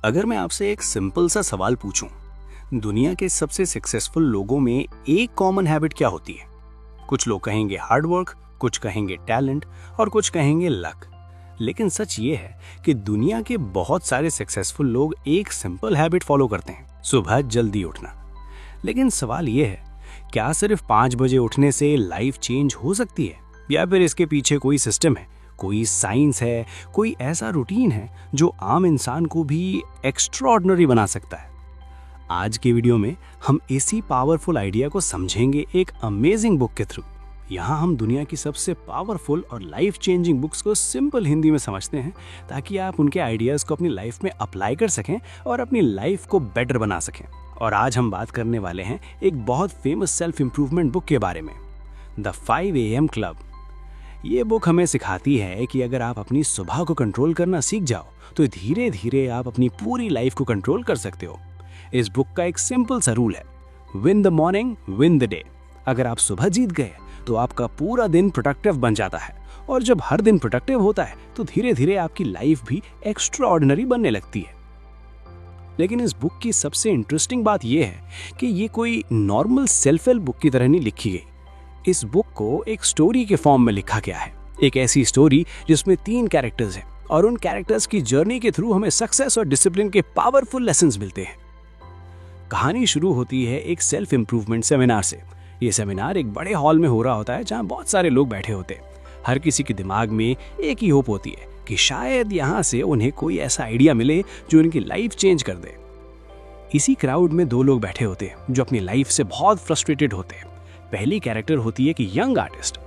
अगर मैं आपसे एक सिंपल सा सवाल पूछूं, दुनिया के सबसे सक्सेसफुल लोगों में एक कॉमन हैबिट क्या होती है? कुछ लोग कहेंगे हार्ड वर्क, कुछ कहेंगे टैलेंट और कुछ कहेंगे लक। लेकिन सच ये है कि दुनिया के बहुत सारे सक्सेसफुल लोग एक सिंपल हैबिट फॉलो करते हैं, सुबह जल्दी उठना। लेकिन सवाल ये है, क्या सिर्फ 5 बजे उठने से लाइफ चेंज हो सकती है, या फिर इसके पीछे कोई सिस्टम है, कोई साइंस है, कोई ऐसा रूटीन है जो आम इंसान को भी एक्स्ट्राऑर्डिनरी बना सकता है? आज के वीडियो में हम इसी पावरफुल आइडिया को समझेंगे एक अमेजिंग बुक के थ्रू। यहाँ हम दुनिया की सबसे पावरफुल और लाइफ चेंजिंग बुक्स को सिंपल हिंदी में समझते हैं, ताकि आप उनके आइडियाज़ को अपनी लाइफ में अप्लाई कर सकें और अपनी लाइफ को बेटर बना सकें। और आज हम बात करने वाले हैं एक बहुत फेमस सेल्फ इम्प्रूवमेंट बुक के बारे में, द 5 AM क्लब। ये बुक हमें सिखाती है कि अगर आप अपनी सुबह को कंट्रोल करना सीख जाओ तो धीरे धीरे आप अपनी पूरी लाइफ को कंट्रोल कर सकते हो। इस बुक का एक सिंपल सा रूल है, win the morning win the day. अगर आप सुबह जीत गए तो आपका पूरा दिन प्रोडक्टिव बन जाता है, और जब हर दिन प्रोडक्टिव होता है तो धीरे धीरे आपकी लाइफ भी एक्स्ट्रा ऑर्डिनरी बनने लगती है। लेकिन इस बुक की सबसे इंटरेस्टिंग बात यह है कि ये कोई नॉर्मल सेल्फ हेल्प बुक की तरह नहीं लिखी गई। इस बुक को एक स्टोरी के फॉर्म में लिखा गया है, एक ऐसी स्टोरी जिसमें 3 कैरेक्टर्स हैं, और उन कैरेक्टर्स की जर्नी के थ्रू हमें सक्सेस और डिसिप्लिन के पावरफुल लेसन्स मिलते हैं। कहानी शुरू होती है एक सेल्फ इम्प्रूवमेंट सेमिनार से। ये सेमिनार एक बड़े हॉल में हो रहा होता है, जहाँ बहुत सारे लोग बैठे होते हैं। हर किसी के दिमाग में एक ही होप होती है कि शायद यहाँ से उन्हें कोई ऐसा आइडिया मिले जो उनकी लाइफ चेंज कर दे। इसी क्राउड में 2 लोग बैठे होते हैं जो अपनी लाइफ से बहुत फ्रस्ट्रेटेड होते हैं। पहली कैरेक्टर होती है कि यंग आर्टिस्ट।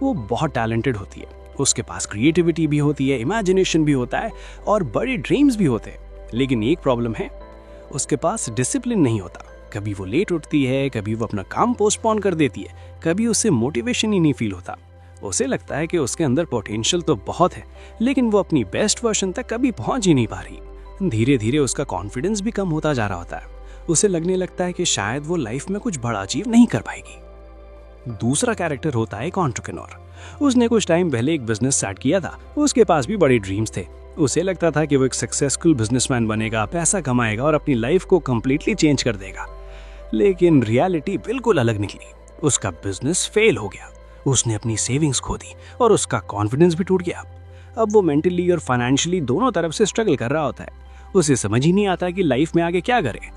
वो बहुत टैलेंटेड होती है, उसके पास क्रिएटिविटी भी होती है, इमेजिनेशन भी होता है और बड़े ड्रीम्स भी होते हैं। लेकिन एक प्रॉब्लम है, उसके पास डिसिप्लिन नहीं होता। कभी वो लेट उठती है, कभी वो अपना काम पोस्टपोन कर देती है, कभी उसे मोटिवेशन ही नहीं फील होता। उसे लगता है कि उसके अंदर पोटेंशियल तो बहुत है, लेकिन वो अपनी बेस्ट वर्जन तक कभी पहुंच ही नहीं पा रही। धीरे धीरे उसका कॉन्फिडेंस भी कम होता जा रहा होता है। उसे लगने लगता है कि शायद वो लाइफ में कुछ बड़ा अचीव नहीं कर पाएगी। दूसरा कैरेक्टर होता है एक एंटरप्रेन्योर। उसने कुछ टाइम पहले एक बिजनेस स्टार्ट किया था, उसके पास भी बड़े ड्रीम्स थे। उसे लगता था कि वो एक सक्सेसफुल बिजनेसमैन बनेगा, पैसा कमाएगा और अपनी लाइफ को कंप्लीटली चेंज कर देगा। लेकिन रियलिटी बिल्कुल अलग निकली। उसका बिजनेस फेल हो गया, उसने अपनी सेविंग्स खो दी और उसका कॉन्फिडेंस भी टूट गया। अब वो मेंटली और फाइनेंशियली दोनों तरफ से स्ट्रगल कर रहा होता है। उसे समझ ही नहीं आता कि लाइफ में आगे क्या करे।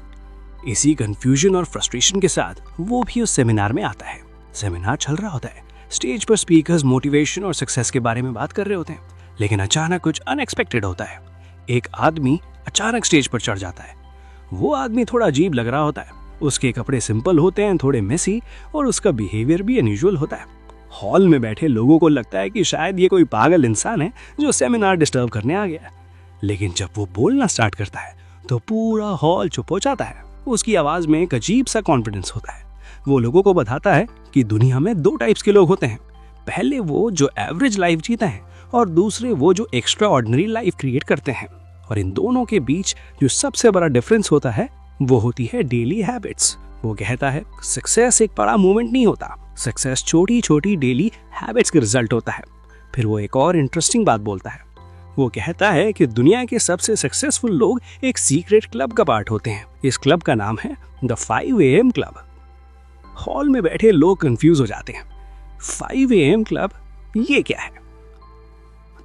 इसी कंफ्यूजन और फ्रस्ट्रेशन के साथ वो भी उस सेमिनार में आता है। सेमिनार चल रहा होता है, स्टेज पर स्पीकर्स मोटिवेशन और सक्सेस के बारे में बात कर रहे होते हैं। लेकिन अचानक कुछ अनएक्सपेक्टेड होता है। एक आदमी अचानक स्टेज पर चढ़ जाता है। वो आदमी थोड़ा अजीब लग रहा होता है। उसके कपड़े सिंपल होते हैं, थोड़े मेसी, और उसका बिहेवियर भी अनयूजुअल होता है। हॉल में बैठे लोगों को लगता है कि शायद ये कोई पागल इंसान है जो सेमिनार डिस्टर्ब करने आ गया है। लेकिन जब वो बोलना स्टार्ट करता है तो पूरा हॉल चुप हो जाता है। उसकी आवाज में एक अजीब सा कॉन्फिडेंस होता है। वो लोगों को बताता है कि दुनिया में 2 टाइप्स के लोग होते हैं। पहले वो जो एवरेज लाइफ जीते हैं, और दूसरे वो जो एक्स्ट्रा ऑर्डिनरी लाइफ क्रिएट करते हैं। और इन दोनों के बीच जो सबसे बड़ा डिफरेंस होता है वो होती है डेली हैबिट्स। वो कहता है सक्सेस एक बड़ा मूवमेंट नहीं होता, सक्सेस छोटी छोटी डेली हैबिट्स के रिजल्ट होता है। फिर वो एक और इंटरेस्टिंग बात बोलता है। वो कहता है कि दुनिया के सबसे सक्सेसफुल लोग एक सीक्रेट क्लब का पार्ट होते हैं। इस क्लब का नाम है द 5 AM क्लब। हॉल में बैठे लोग कंफ्यूज हो जाते हैं। 5 AM क्लब ये क्या है?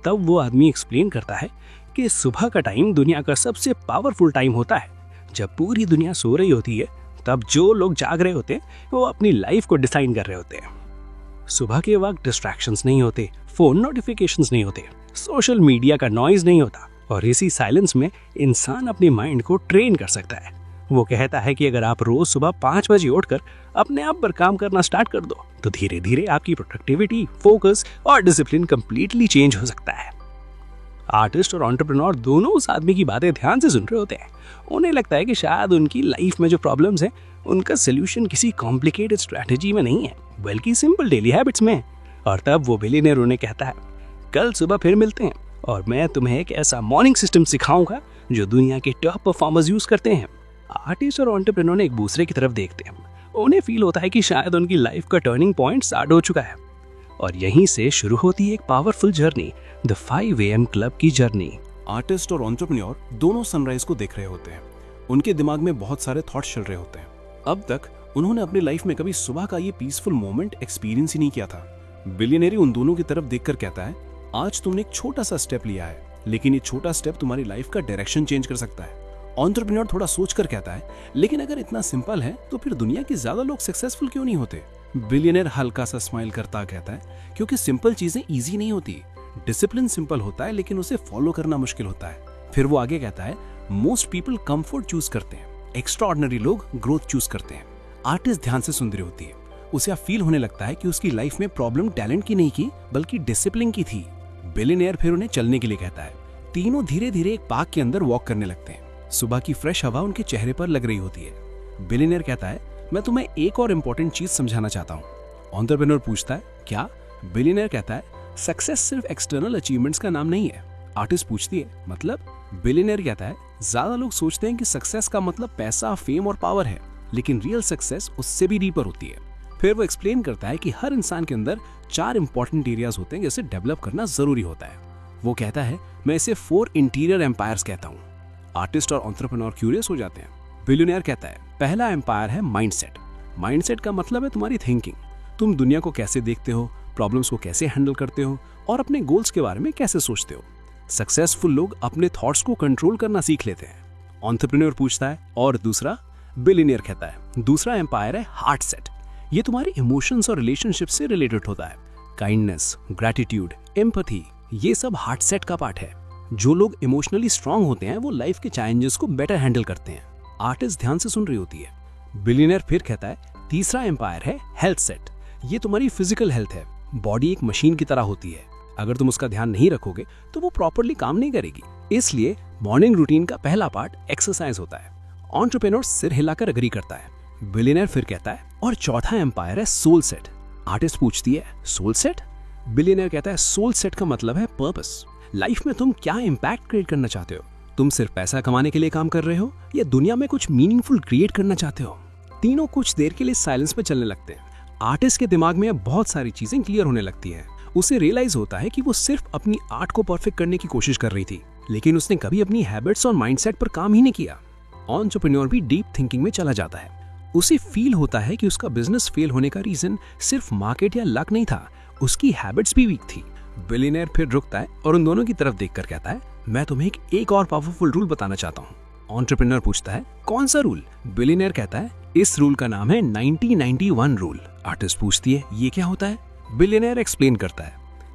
तब वो आदमी एक्सप्लेन करता है कि सुबह का टाइम दुनिया का सबसे पावरफुल टाइम होता है। जब पूरी दुनिया सो रही होती है, तब जो लोग जाग रहे होते हैं वो अपनी लाइफ को डिसाइन कर रहे होते हैं। सुबह के वक्त डिस्ट्रैक्शंस नहीं होते, फोन नोटिफिकेशंस नहीं होते, सोशल मीडिया का नॉइज नहीं होता, और इसी साइलेंस में इंसान अपने माइंड को ट्रेन कर सकता है। वो कहता है कि अगर आप रोज सुबह 5 बजे उठकर अपने आप पर काम करना स्टार्ट कर दो तो धीरे धीरे आपकी प्रोडक्टिविटी, फोकस और डिसिप्लिन कंप्लीटली चेंज हो सकता है। आर्टिस्ट और एंटरप्रेन्योर दोनों उस आदमी की बातें ध्यान से सुन रहे होते हैं। उन्हें लगता है कि शायद उनकी लाइफ में जो प्रॉब्लम्स हैं उनका सोल्यूशन किसी कॉम्प्लिकेटेड स्ट्रैटेजी में नहीं है, बल्कि सिंपल डेली हैबिट्स में है। और तब वो बिलियनियर उन्हें कहता है, कल सुबह फिर मिलते हैं और मैं तुम्हें एक ऐसा मॉर्निंग सिस्टम सिखाऊंगा जो दुनिया के टॉप परफॉर्मर्स यूज करते हैं। आर्टिस्ट और एंटरप्रेन्योर ने एक दूसरे की तरफ देखते हैं। उन्हें फील होता है कि शायद उनकी लाइफ का टर्निंग पॉइंट स्टार्ट हो चुका है। और यहीं से शुरू होती है एक powerful journey, the 5 AM club की जर्नी। आर्टिस्ट और एंटरप्रेन्योर दोनों सनराइज को देख रहे होते हैं। उनके दिमाग में बहुत सारे थॉट्स चल रहे होते हैं। अब तक उन्होंने अपनी लाइफ में कभी सुबह का ये पीसफुल मोमेंट एक्सपीरियंस ही नहीं किया था। बिलियनरी उन दोनों की तरफ देखकर कहता है, आज तुमने एक छोटा सा स्टेप लिया है, लेकिन ये छोटा स्टेप तुम्हारी लाइफ का डायरेक्शन चेंज कर सकता है। एंटरप्रेन्योर थोड़ा सोचकर कहता है, लेकिन अगर इतना सिंपल है तो फिर दुनिया के ज्यादा लोग सक्सेसफुल क्यों नहीं होते? बिलियनर हल्का सा स्माइल करता कहता है, क्योंकि सिंपल चीजें इजी नहीं होती। डिसिप्लिन सिंपल होता है, लेकिन उसे फॉलो करना मुश्किल होता है। फिर वो आगे कहता है, मोस्ट पीपल कंफर्ट चूज करते हैं, एक्स्ट्राऑर्डिनरी लोग ग्रोथ चूज करते हैं। आर्टिस्ट ध्यान से सुन रही होती है। उसे अब फील होने लगता है कि उसकी लाइफ में प्रॉब्लम टैलेंट की नहीं की, बल्कि डिसिप्लिन की थी। बिलियनर फिर उन्हें चलने के लिए कहता है। तीनों धीरे धीरे एक पार्क के अंदर वॉक करने लगते हैं। सुबह की फ्रेश हवा उनके चेहरे पर लग रही होती है। बिलियनर कहता है, मैं तुम्हें एक और इम्पोर्टेंट चीज समझाना चाहता हूँ। एंटरप्रेन्योर पूछता है, क्या? बिलियनर कहता है, सक्सेस सिर्फ एक्सटर्नल अचीवमेंट्स का नाम नहीं है। आर्टिस्ट पूछती है, मतलब? बिलियनर कहता है, ज्यादा लोग सोचते हैं कि सक्सेस का मतलब पैसा, फेम और पावर है, लेकिन रियल सक्सेस उससे भी डीपर होती है। फिर वो एक्सप्लेन करता है कि हर इंसान के अंदर 4 इंपॉर्टेंट एरियाज होते हैं जिसे डेवलप करना जरूरी होता है। वो कहता है, मैं इसे 4 इंटीरियर एम्पायर्स कहता हूँ। आर्टिस्ट और एंटरप्रेन्योर क्यूरियस हो जाते हैं। बिलियनर कहता है, पहला एम्पायर है माइंडसेट। माइंडसेट का मतलब है तुम्हारी थिंकिंग। तुम दुनिया को कैसे देखते हो, प्रॉब्लम्स को कैसे हैंडल करते हो और अपने गोल्स के बारे में कैसे सोचते हो। सक्सेसफुल लोग अपने थॉट्स को कंट्रोल करना सीख लेते हैं। एंटरप्रेन्योर पूछता है, और दूसरा? बिलियनर कहता है, दूसरा एम्पायर है हार्ट सेट। ये तुम्हारे इमोशंस और रिलेशनशिप से रिलेटेड होता है। काइंडनेस, ग्रैटिट्यूड, एम्पैथी, ये सब हार्ट सेट का पार्ट है। जो लोग इमोशनली स्ट्रांग होते हैं वो लाइफ के चैलेंजेस को बेटर हैंडल करते हैं। आर्टिस्ट ध्यान से सुन रही होती है। बिलियनर फिर कहता है, तीसरा एम्पायर है हेल्थ सेट। ये तुम्हारी फिजिकल हेल्थ है। बॉडी एक मशीन की तरह होती है, अगर तुम उसका ध्यान नहीं रखोगे तो वो प्रॉपर्ली काम नहीं करेगी। इसलिए मॉर्निंग रूटीन का पहला पार्ट एक्सरसाइज होता है। एंटरप्रेन्योर सिर हिलाकर एग्री करता है। बिलियनर फिर कहता है, और चौथा एम्पायर है सोल सेट। आर्टिस्ट पूछती है, सोल सेट? बिलियनर कहता है, सोल सेट का मतलब है पर्पस। लाइफ में तुम क्या इम्पैक्ट क्रिएट करना चाहते हो? तुम सिर्फ पैसा कमाने के लिए काम कर रहे हो या दुनिया में कुछ मीनिंगफुल क्रिएट करना चाहते हो? तीनों कुछ देर के लिए साइलेंस में चलने लगते हैं। आर्टिस्ट के दिमाग में बहुत सारी चीजें क्लियर होने लगती हैं। उसे रियलाइज होता है कि वो सिर्फ अपनी आर्ट को परफेक्ट करने की कोशिश कर रही थी, लेकिन उसने कभी अपनी हैबिट्स और माइंडसेट पर काम ही नहीं किया। एंटरप्रेन्योर भी डीप थिंकिंग में चला जाता है। उसे फील होता है कि उसका बिजनेस फेल होने का रीजन सिर्फ मार्केट या लक नहीं था, उसकी हैबिट्स भी वीक थी। बिलियनर फिर रुकता है और उन दोनों की तरफ देखकर कहता है, मैं तुम्हें एक और पावरफुल रूल बताना चाहता हूँ। एंटरप्रेन्योर पूछता है, कौन सा रूल? बिलियनर कहता है, इस रूल का नाम है 90-91 रूल। आर्टिस्ट पूछती है, ये क्या होता है? बिलियनर एक्सप्लेन करता है,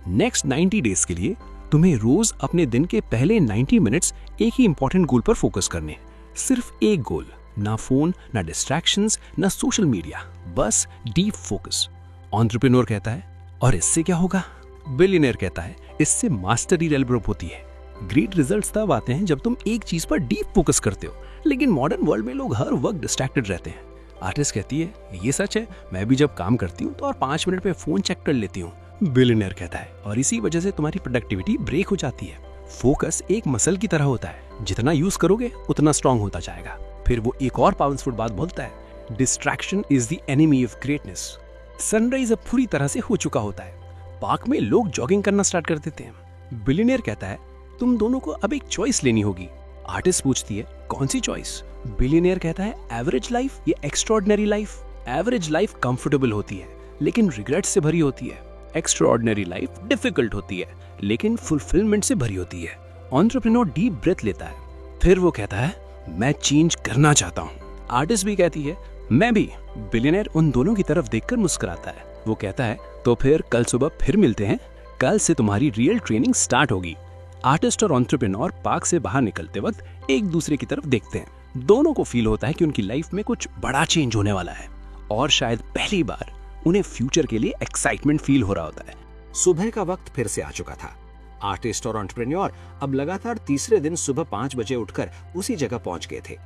नेक्स्ट 90 डेज के लिए तुम्हें रोज अपने दिन के पहले 90 मिनट्स एक ही इंपॉर्टेंट गोल पर फोकस करने हैं। सिर्फ एक गोल, ना फोन, ना डिस्ट्रैक्शंस, ना सोशल मीडिया, बस डीप फोकस। एंटरप्रेन्योर कहता है, और इससे क्या होगा? बिलियनर कहता है, इससे मास्टरी डेवलप होती है। ग्रेट रिजल्ट्स तब आते हैं जब तुम एक चीज पर डीप फोकस करते हो, लेकिन मॉडर्न वर्ल्ड में लोग हर वक्त डिस्ट्रैक्टेड रहते हैं। आर्टिस्ट कहती है, ये सच है, मैं भी जब काम करती हूँ तो और 5 मिनट में फोन चेक कर लेती हूँ। बिलियनर कहता है, और इसी वजह से तुम्हारी प्रोडक्टिविटी ब्रेक हो जाती है। फोकस एक मसल की तरह होता है, जितना यूज करोगे उतना स्ट्रांग होता जाएगा। फिर वो एक और पावरफुल बात बोलता है, distraction is the enemy of greatness. Sunrise अब पूरी तरह से हो चुका होता है। पार्क में लोग जॉगिंग करना स्टार्ट कर देते हैं। बिलियनर कहता है, तुम दोनों को अब एक चॉइस लेनी होगी। आर्टिस्ट पूछती है, कौन सी चॉइस? बिलियनर कहता है, एवरेज लाइफ या extraordinary life? Average life comfortable होती है लेकिन रिग्रेट से भरी होती है। एक्स्ट्राऑर्डिनरी लाइफ डिफिकल्ट होती है लेकिन फुलफिलमेंट से भरी होती है। एंटरप्रेन्योर डीप ब्रेथ लेता है। फिर वो कहता है, मैं चेंज करना चाहता हूँ। आर्टिस्ट भी कहती है, मैं भी। बिलियनर उन दोनों की तरफ देखकर मुस्कुराता है। वो कहता है, तो फिर कल सुबह फिर मिलते हैं, कल से तुम्हारी रियल ट्रेनिंग स्टार्ट होगी। आर्टिस्ट और एंटरप्रेन्योर पार्क से बाहर निकलते वक्त एक दूसरे की तरफ देखते हैं। दोनों को फील होता है कि उनकी लाइफ में कुछ बड़ा चेंज होने वाला है और शायद पहली बार उन्हें फ्यूचर के लिए एक्साइटमेंट फील हो रहा होता है। सुबह का वक्त फिर से आ चुका था। आर्टिस्ट और एंटरप्रेन्योर अब लगातार तीसरे दिन सुबह 5 बजे उठकर उसी जगह पहुंच गए थे।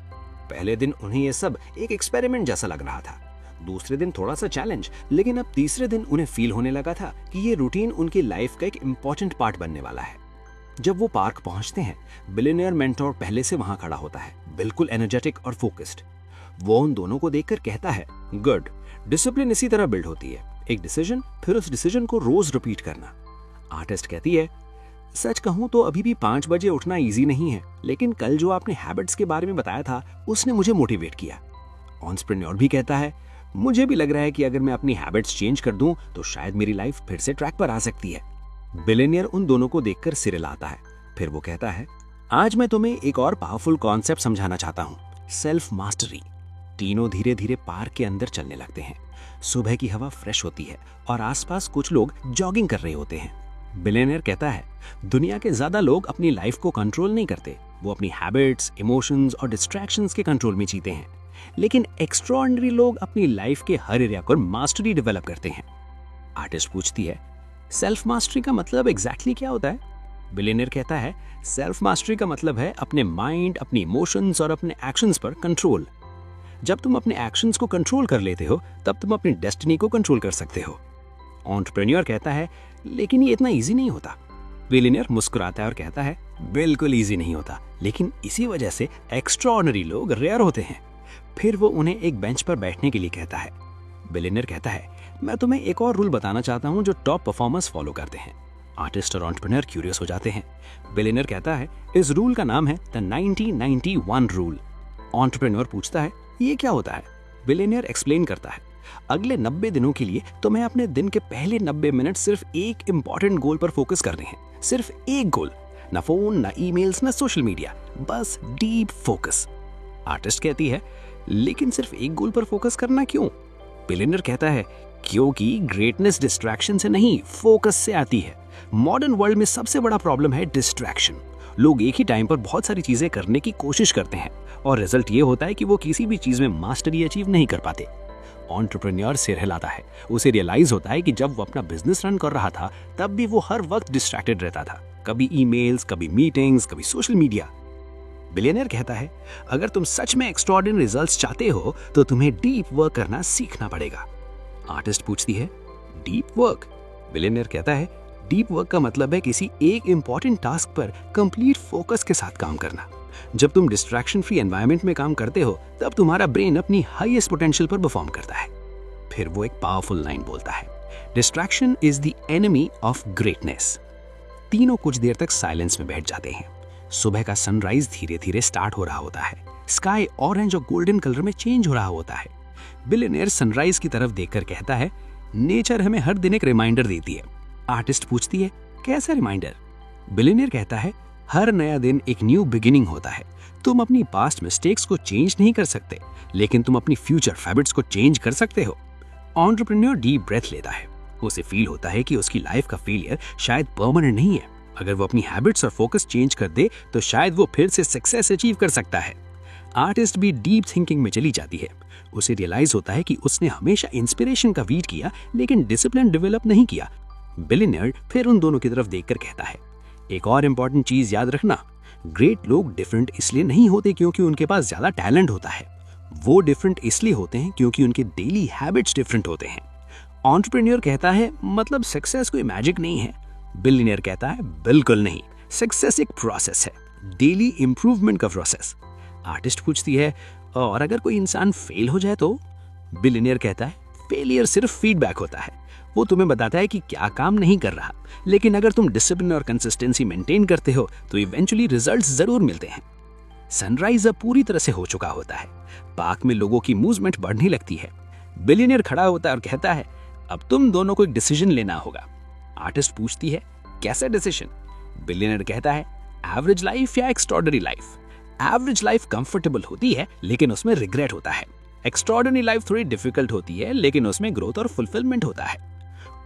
पहले दिन उन्हें यह सब एक एक्सपेरिमेंट जैसा लग रहा था, दूसरे दिन थोड़ा सा चैलेंज, लेकिन अब तीसरे दिन उन्हें फील होने लगा था कि ये रूटीन उनकी लाइफ का एक इम्पोर्टेंट पार्ट बनने वाला है। जब वो पार्क पहुंचते हैं, बिलियनियर मेंटोर पहले से वहां खड़ा होता है, बिल्कुल एनर्जेटिक और फोकस्ड। वो उन दोनों को देखकर कहता है, गुड, डिसिप्लिन इसी तरह बिल्ड होती है, एक डिसीजन, फिर उस डिसीजन को रोज रिपीट करना। आर्टिस्ट कहती है, सच कहूँ तो अभी भी 5 बजे उठना इजी नहीं है, लेकिन कल जो आपने हैबिट्स के बारे में बताया था उसने मुझे मोटिवेट किया। एंटरप्रेन्योर भी कहता है, मुझे भी लग रहा है कि अगर मैं अपनी हैबिट्स चेंज कर दूं तो शायद मेरी लाइफ फिर से ट्रैक पर आ सकती है। बिलियनियर उन दोनों को देखकर सिरे लाता है। फिर वो कहता है, आज मैं तुम्हें एक और पावरफुल कॉन्सेप्ट समझाना चाहता हूँ, सेल्फ मास्टरी। तीनों धीरे धीरे पार्क के अंदर चलने लगते हैं। सुबह की हवा फ्रेश होती है और आसपास कुछ लोग जॉगिंग कर रहे होते हैं। बिलियनियर कहता है, दुनिया के ज्यादा लोग अपनी लाइफ को कंट्रोल नहीं करते, वो अपनी हैबिट्स, इमोशंस और डिस्ट्रैक्शंस के कंट्रोल में जीते हैं। लेकिन एक्स्ट्राऑर्डिनरी लोग अपनी लाइफ के हर एरिया पर मास्टरी डेवलप करते हैं। आर्टिस्ट पूछती है, सेल्फ मास्टरी का मतलब एग्जैक्टली क्या होता है? बिलियनियर कहता है, सेल्फ मास्टरी का मतलब है अपने माइंड, अपनी इमोशंस और अपने एक्शंस पर कंट्रोल। जब तुम अपने एक्शंस को कंट्रोल कर लेते हो तब तुम अपनी डेस्टिनी को कंट्रोल कर सकते हो। एंटरप्रेन्योर कहता है, लेकिन ये इतना इजी नहीं होता। बिलियनियर मुस्कुराता है और कहता है, बिल्कुल इजी नहीं होता, लेकिन इसी वजह से एक्स्ट्राऑर्डिनरी लोग रेयर होते हैं। फिर वो उन्हें एक बेंच पर बैठने के लिए कहता है। बिलियनियर कहता है, मैं तुम्हें एक और रूल बताना चाहता हूँ जो टॉप परफॉर्मर्स फॉलो करते हैं। आर्टिस्ट और एंटरप्रेन्योर क्यूरियस हो जाते हैं। बिलियनियर कहता है, इस रूल का नाम है द 90-90-1 रूल। एंटरप्रेन्योर पूछता है, ये क्या होता है? बिलियनियर एक्सप्लेन करता है, अगले 90 दिनों के लिए तुम्हें अपने दिन के पहले 90 मिनट सिर्फ एक इंपॉर्टेंट गोल पर फोकस करने हैं। सिर्फ एक गोल, ना फोन, ना ईमेल्स, ना सोशल मीडिया, बस डीप फोकस। आर्टिस्ट कहती है, लेकिन सिर्फ एक गोल पर फोकस करना क्यों? बिलियनियर कहता है, क्योंकि ग्रेटनेस डिस्ट्रैक्शन से नहीं, फोकस से आती है। मॉडर्न वर्ल्ड में सबसे बड़ा प्रॉब्लम है डिस्ट्रैक्शन। लोग एक ही टाइम पर बहुत सारी चीजें करने की कोशिश करते हैं और रिजल्ट ये होता है कि वो किसी भी चीज में मास्टरी अचीव नहीं कर पाते। एंटरप्रेन्योर सिर हिलाता है। उसे रियलाइज होता है कि जब वो अपना बिजनेस रन कर रहा था तब भी वो हर वक्त डिस्ट्रैक्टेड रहता था, कभी ईमेल्स, कभी मीटिंग्स, कभी सोशल मीडिया। बिलियनियर कहता है, अगर तुम सच में एक्स्ट्राऑर्डिनरी रिजल्ट्स चाहते हो तो तुम्हें डीप वर्क करना सीखना पड़ेगा। आर्टिस्ट पूछती है, डीप वर्क? बिलियनियर कहता है, डीप वर्क का मतलब है किसी एक इंपॉर्टेंट टास्क पर कंप्लीट फोकस के साथ काम करना। जब तुम डिस्ट्रैक्शन फ्री एनवायरनमेंट में काम करते हो तब तुम्हारा ब्रेन अपनी हाईएस्ट पोटेंशियल पर परफॉर्म करता है। फिर वो एक पावरफुल लाइन बोलता है, distraction is the enemy of greatness. तीनों कुछ देर तक साइलेंस में बैठ जाते हैं। सुबह का सनराइज धीरे धीरे स्टार्ट हो रहा होता है। स्काई ऑरेंज और गोल्डन कलर में चेंज हो रहा होता है। बिलियनियर सनराइज की तरफ देखकर कहता है, नेचर हमें हर दिन एक रिमाइंडर देती है। आर्टिस्ट पूछती है, कैसा रिमाइंडर? बिलियनियर कहता है, हर नया दिन एक न्यू बिगिनिंग होता है। तुम अपनी पास्ट मिस्टेक्स को चेंज नहीं कर सकते, लेकिन तुम अपनी फ्यूचर हैबिट्स को चेंज कर सकते हो। एंटरप्रेन्योर डीप ब्रेथ लेता है। उसे फील होता है कि उसकी लाइफ का फेलियर शायद परमानेंट नहीं है। अगर वो अपनी हैबिट्स और फोकस चेंज कर दे तो शायद वो फिर से सक्सेस अचीव कर सकता है। आर्टिस्ट भी डीप थिंकिंग में चली जाती है। उसे रियलाइज होता है कि उसने हमेशा इंस्पिरेशन का रीड किया लेकिन डिसिप्लिन डेवलप नहीं किया। बिलियनियर फिर उन दोनों की तरफ देखकर कहता है, एक और इम्पॉर्टेंट चीज याद रखना, ग्रेट लोग डिफरेंट इसलिए नहीं होते क्योंकि उनके पास ज्यादा टैलेंट होता है। वो डिफरेंट इसलिए होते हैं क्योंकि उनके डेली हैबिट्स डिफरेंट होते हैं। एंटरप्रेन्योर कहता है, मतलब सक्सेस कोई मैजिक नहीं है। बिलियनियर कहता है, बिल्कुल नहीं, सक्सेस एक प्रोसेस है, डेली इंप्रूवमेंट का प्रोसेस। आर्टिस्ट पूछती है, और अगर कोई इंसान फेल हो जाए तो? बिलियनियर कहता है, फेलियर सिर्फ फीडबैक होता है। वो तुम्हें बताता है कि क्या काम नहीं कर रहा, लेकिन अगर तुम डिसिप्लिन और कंसिस्टेंसी मेंटेन करते हो तो इवेंचुअली रिजल्ट्स जरूर मिलते हैं। सनराइज अब पूरी तरह से हो चुका होता है। पार्क में लोगों की मूवमेंट बढ़ने लगती है। बिलियनियर खड़ा होता है और कहता है, अब तुम दोनों को एक डिसीजन लेना होगा। आर्टिस्ट पूछती है, कैसा डिसीजन? बिलियनियर कहता है, एवरेज लाइफ या extraordinary life? Average life comfortable होती है लेकिन उसमें रिग्रेट होता है। एक्स्ट्राऑर्डिनरी लाइफ थोड़ी डिफिकल्ट होती है लेकिन उसमें ग्रोथ और फुलफिलमेंट होता है।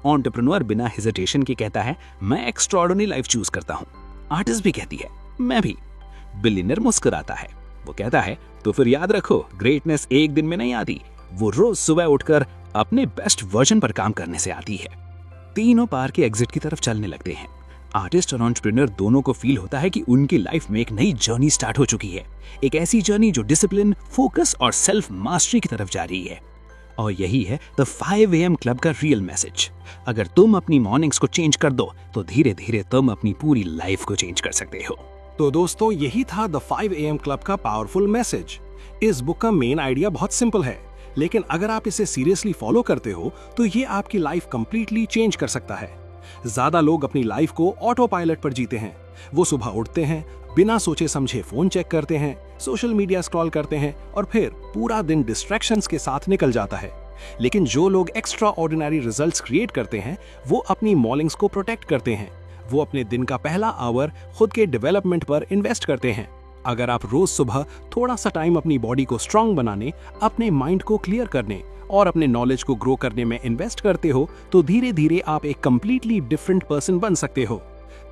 एंटरप्रेन्योर बिना हेजिटेशन के कहता है, मैं एक्स्ट्राऑर्डिनरी लाइफ चूज करता हूँ। आर्टिस्ट भी कहती है, मैं भी। बिलियनियर मुस्कुराता है। वो कहता है, तो फिर याद रखो, ग्रेटनेस एक दिन में नहीं आती, वो रोज सुबह उठकर अपने बेस्ट वर्जन पर काम करने से आती है। तीनों पार्क के एग्जिट की तरफ चलने लगते हैं। आर्टिस्ट और एंटरप्रेन्योर दोनों को फील होता है कि उनकी लाइफ में एक नई जर्नी स्टार्ट हो चुकी है, एक ऐसी जर्नी जो डिसिप्लिन, फोकस और सेल्फ मास्टरी की तरफ जा रही है। और यही है द 5 AM क्लब का रियल मैसेज। अगर तुम अपनी मॉर्निंग्स को चेंज कर दो तो धीरे धीरे तुम अपनी पूरी लाइफ को चेंज कर सकते हो। तो दोस्तों, यही था द 5 AM क्लब का पावरफुल मैसेज। इस बुक का मेन आइडिया बहुत सिंपल है, लेकिन अगर आप इसे सीरियसली फॉलो करते हो तो ये आपकी लाइफ कंप्लीटली चेंज कर सकता है। ज्यादा लोग अपनी लाइफ को ऑटो पायलट पर जीते हैं। वो सुबह उठते हैं, बिना सोचे समझे फोन चेक करते हैं, सोशल मीडिया स्क्रॉल करते हैं और फिर पूरा दिन डिस्ट्रैक्शंस के साथ निकल जाता है। लेकिन जो लोग एक्स्ट्रा ऑर्डिनरी रिजल्ट्स क्रिएट करते हैं वो अपनी मॉर्निंग्स को प्रोटेक्ट करते हैं। वो अपने दिन का पहला आवर खुद के डेवलपमेंट पर इन्वेस्ट करते हैं। अगर आप रोज सुबह थोड़ा सा टाइम अपनी बॉडी को स्ट्रांग बनाने, अपने माइंड को क्लियर करने और अपने नॉलेज को ग्रो करने में इन्वेस्ट करते हो तो धीरे धीरे आप एक कंप्लीटली डिफरेंट पर्सन बन सकते हो।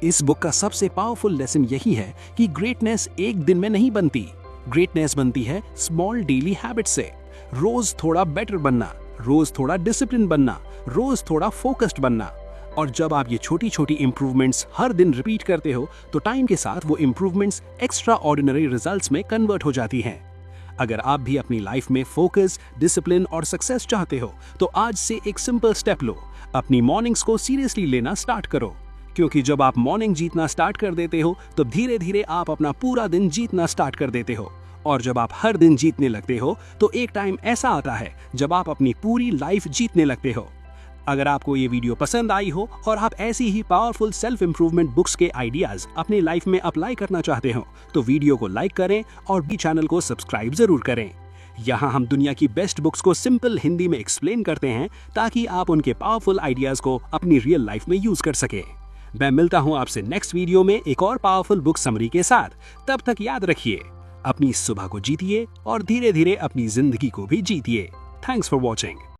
इस बुक का सबसे पावरफुल लेसन यही है कि ग्रेटनेस एक दिन में नहीं बनती। ग्रेटनेस बनती है स्मॉल डेली हैबिट्स से। रोज थोड़ा बेटर बनना, रोज थोड़ा डिसिप्लिन बनना, रोज थोड़ा फोकस्ड बनना। और जब आप ये छोटी छोटी इंप्रूवमेंट्स हर दिन रिपीट करते हो तो टाइम के साथ वो इंप्रूवमेंट्स एक्स्ट्रा ऑर्डिनरी रिजल्ट्स में कन्वर्ट हो जाती हैं। अगर आप भी अपनी लाइफ में फोकस, डिसिप्लिन और सक्सेस चाहते हो तो आज से एक सिंपल स्टेप लो। अपनी मॉर्निंग्स को सीरियसली लेना स्टार्ट करो, क्योंकि जब आप मॉर्निंग जीतना स्टार्ट कर देते हो तो धीरे धीरे आप अपना पूरा दिन जीतना स्टार्ट कर देते हो। और जब आप हर दिन जीतने लगते हो तो एक टाइम ऐसा आता है जब आप अपनी पूरी लाइफ जीतने लगते हो। अगर आपको ये वीडियो पसंद आई हो और आप ऐसी ही पावरफुल सेल्फ इंप्रूवमेंट बुक्स के आइडियाज अपनी लाइफ में अप्लाई करना चाहते हो तो वीडियो को लाइक करें और भी चैनल को सब्सक्राइब जरूर करें। यहाँ हम दुनिया की बेस्ट बुक्स को सिंपल हिंदी में एक्सप्लेन करते हैं ताकि आप उनके पावरफुल आइडियाज को अपनी रियल लाइफ में यूज कर सके। मैं मिलता हूँ आपसे नेक्स्ट वीडियो में एक और पावरफुल बुक समरी के साथ। तब तक याद रखिए, अपनी सुबह को जीतिए और धीरे धीरे अपनी जिंदगी को भी जीतिए। Thanks for watching.